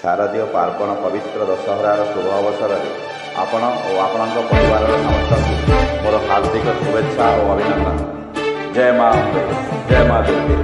शारदीय पार्वण पवित्र दशहरार शुभ अवसर में आपण और आपण परिवार समस्त मोर हार्दिक शुभेच्छा और अभिनंदन। जय माँ अम्बे, जय माँ दुर्गे।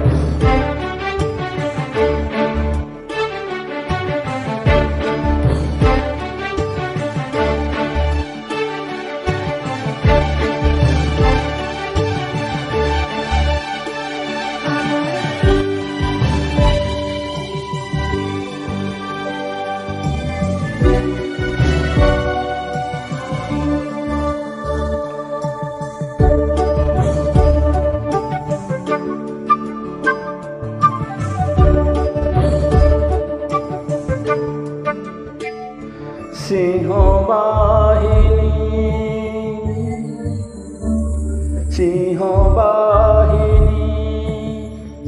सिंह वाहिनी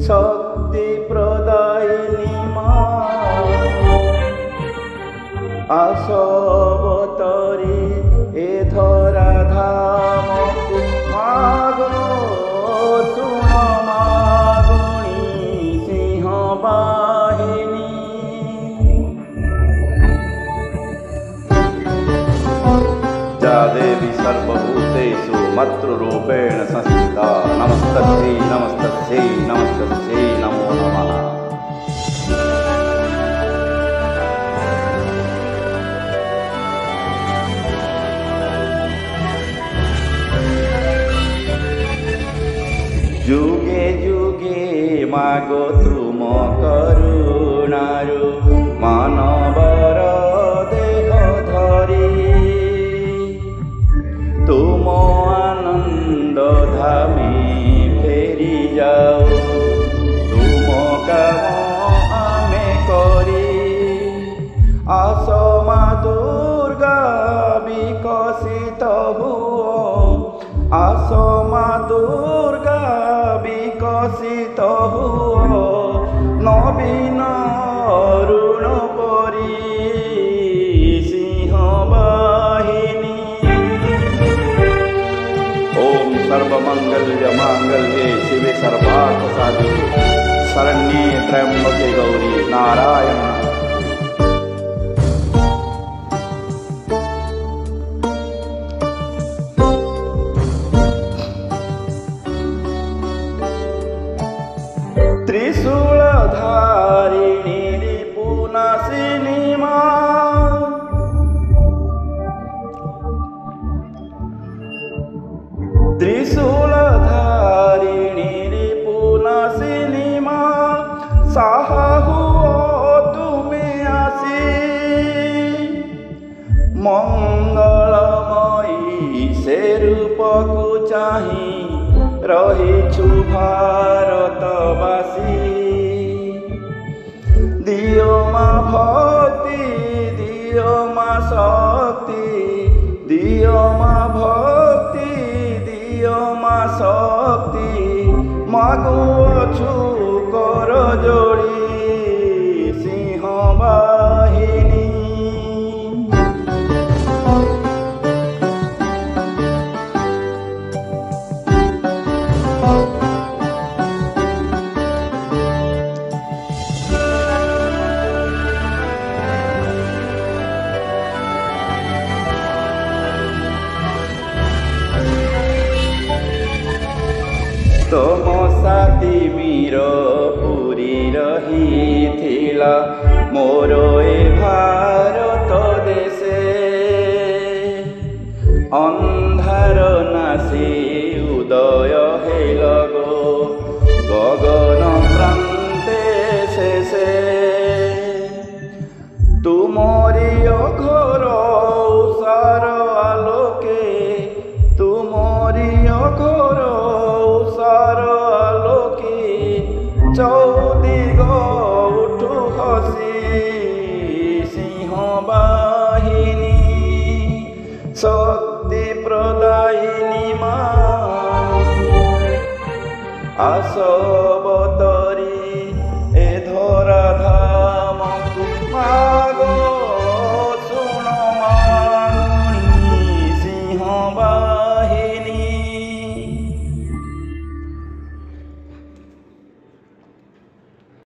शक्ति प्रदायिनी माँ आसवतरी ए धरा धाम मागो सुन मागुणी सिंह वाहिनी। या देवी सर्वभूतेषु मातृरूपेण संस्थिता नमस्तस्यै नमस्तस्यै नमस्तस्यै नमो नमः। जुगे जुगे मागो तुम करुणारु मानवर देह धरी तुम आनंद धामे फेरी जाओ तुम काम आमे करी आस माँ दुर्गा विकसित हुओ आस माँ दुर्गा विकसित हुओ नवीन अरुण परी सिंह वाहिनी। ओम सर्वमंगल्य मांगल्ये शिवे सर्वार्थ साधिके शरण्ये त्र्यंबके गौरी नारायण। त्रिशूलधारिणी रिपुनाशिनी माँ त्रिशूलधारिणी रिपुनाशिनी माँ साहा हुओ तुम्हें आसी मंगलमयी से रूप को चाही रहीछु भारतवासी दियो माँ भक्ति दियो माँ शक्ति दियो माँ भक्ति दियो माँ शक्ति मागुअछु कर जोड़ी सिंह वाहिनी। तुम साथी मीर पूरी रही थिला मोर ए भारत देशे अंधार नासी उदय हेल गो गगन प्रांते शेषे तुमरी अघोर उषार आलोके तुमरी अघोर आलोकी चौदिग उठु हसी सिंह वाहिनी शक्ति प्रदायिनी माँ आसवतरी ए धरा धाम मागो सुन मागुणी सिंह वाहिनी।